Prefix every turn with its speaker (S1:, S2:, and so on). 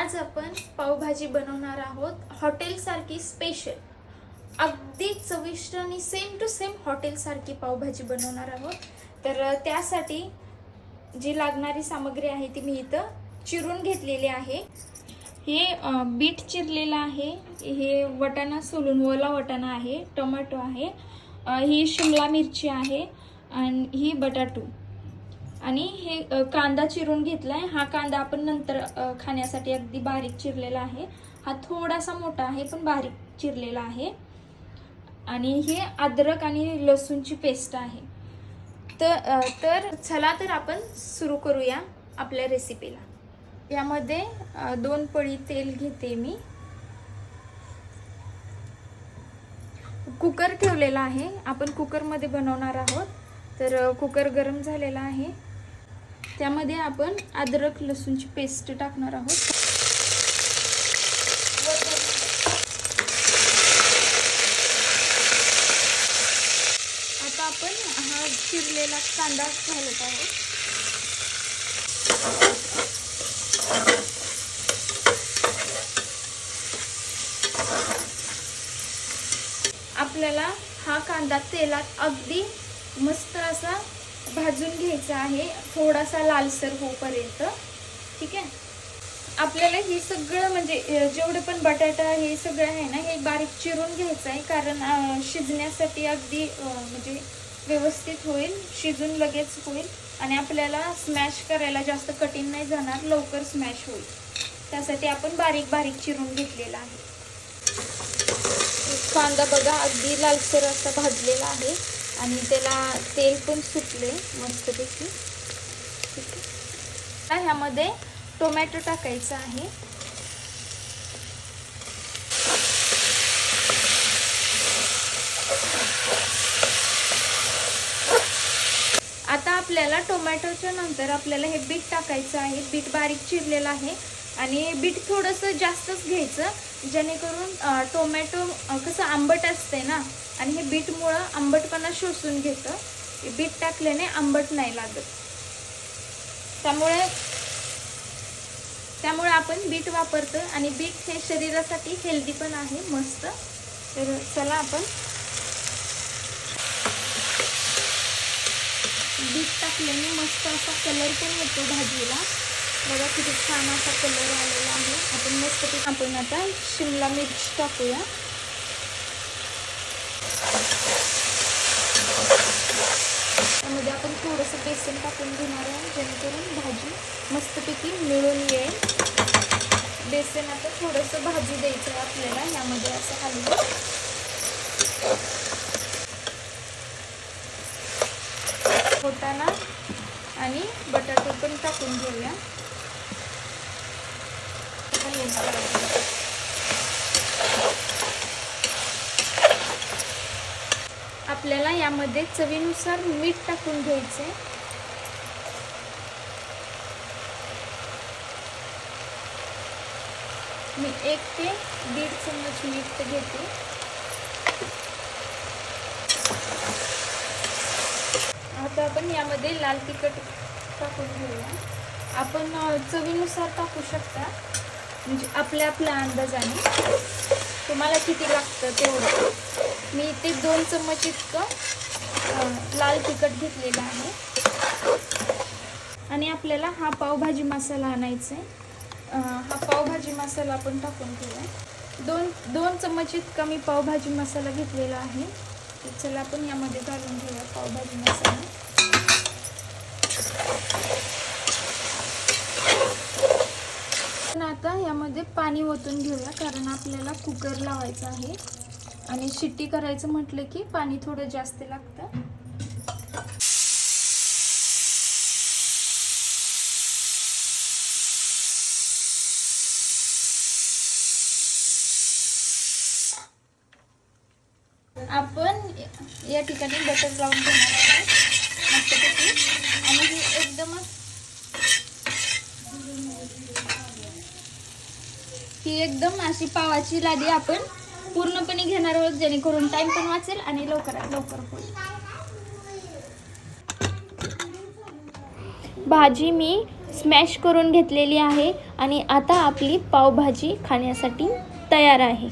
S1: आज आपण पावभाजी बनवणार आहोत, हॉटेलसारखी स्पेशल, अगदी चविष्ट आणि सेम टू सेम हॉटेलसारखी पावभाजी बनवणार आहोत। तर त्यासाठी जी लागणारी सामग्री आहे ती मी इथं चिरून घेतलेली आहे। हे बीट चिरलेला आहे, हे वाटाणा सोलून ओला वाटाणा आहे, टोमॅटो आहे, ही शिमला मिरची आहे आणि ही बटाटू आणि हे कांदा चिरून घेतलाय। हा कांदा आपण नंतर खाण्यासाठी अगदी बारीक चिरलेला आहे। हा थोडासा मोठा आहे पण बारीक चिरलेला आहे आणि हे अद्रक आणि लसूणची पेस्ट आहे। तर चला तर आपण सुरू करूया आपल्या रेसिपीला। यामध्ये 2 पळी तेल घेते मी। कुकर ठेवलेला आहे, आपण कुकरमध्ये बनवणार आहोत। तर कुकर गरम झालेला आहे, त्यामध्ये आपण अद्रक लसूणची पेस्ट टाकणार आहोत। आता आपण हा चिरलेला कांदा घालत आहोत। आपल्याला हा कांदा तेलात अगदी मस्त असा भाजून घ्यायचा आहे, थोडासा लालसर होईपर्यंत। ठीक आहे, आपल्याला हे सगळं म्हणजे जेवढे पण बटाटा हे सगळं आहे ना, हे बारीक चिरून घ्यायचं आहे, कारण शिजण्यासाठी अगदी म्हणजे व्यवस्थित होईल, शिजून लगेच होईल आणि आपल्याला स्मॅश करायला जास्त कठीण नाही जाणार, लवकर स्मॅश होईल। त्यासाठी आपण बारीक बारीक चिरून घेतलेला आहे। कांदा बघा अगदी लालसर असा भाजलेला आहे आणि त्याला तेल पण सुटले मस्तपैकी। ठीक आहे, ह्यामध्ये टोमॅटो टाकायचा आहे। आता आपल्याला टोमॅटोच्या नंतर आपल्याला हे बीट टाकायचं आहे। बीट बारीक चिरलेलं आहे आणि बीट थोडंसं जास्तच घ्यायचं, जेणेकरून टोमॅटो कसं आंबट असते ना, आणि हे बीटमुळं आंबटपणा शोषून घेतं। बीट टाकल्याने आंबट नाही लागत, त्यामुळे आपण बीट वापरतो आणि बीट हे शरीरासाठी हेल्दी पण आहे मस्त। तर चला आपण बीट टाकल्याने मस्त असा कलर पण येतो भाजीला। बघा किती छान असा कलर आलेला आहे। आपण मस्त आपण आता शिमला मिर्च टाकूया। त्यामध्ये आपण थोडंसं बेसन टाकून घेणार आहे, जेणेकरून भाजी मस्तपैकी मिळून येईल। बेसन आता थोडंसं भाजू द्यायचं आहे आपल्याला, यामध्ये असं हलवून। वाटाणा आणि बटाटे पण टाकून घेऊया। आपल्याला यामध्ये चवीनुसार मीठ टाकून घ्यायचे। मी 1 ते 1.5 चम्मच मीठ घेते। आता आपण यामध्ये लाल तिखट टाकून घेऊया। आपण चवीनुसार टाकू शकता, म्हणजे आपल्या अंदाजाने तुम्हाला किती लागतं तेवढं। मी इथे 2 चम्मच इतकं लाल तिखट घेतलेलं आहे आणि आपल्याला हा पावभाजी मसाला आणायचा आहे। हा पावभाजी मसाला आपण टाकून घेऊया। 2 चम्मच इतका मी पावभाजी मसाला घेतलेला आहे। चला आपण यामध्ये घालून घेऊया पावभाजी मसाला। आता यामध्ये पाणी ओतून घेऊया, कारण आपल्याला कुकर लावायचा आहे आणि शिट्टी करायचं म्हटलं की पाणी थोडं जास्त लागतं। आपण या ठिकाणी बटर लावून घेणार आहोत मस्तपैकी, आणि ही एकदम अशी पावाची लादी आपण पूर्णपणे घेणार आहोत, जेणेकरून टाइम पण वाचेल आणि लवकरात लवकर होईल। भाजी मी स्मॅश करून घेतलेली आहे आणि आता आपली पावभाजी खाण्यासाठी तयार आहे.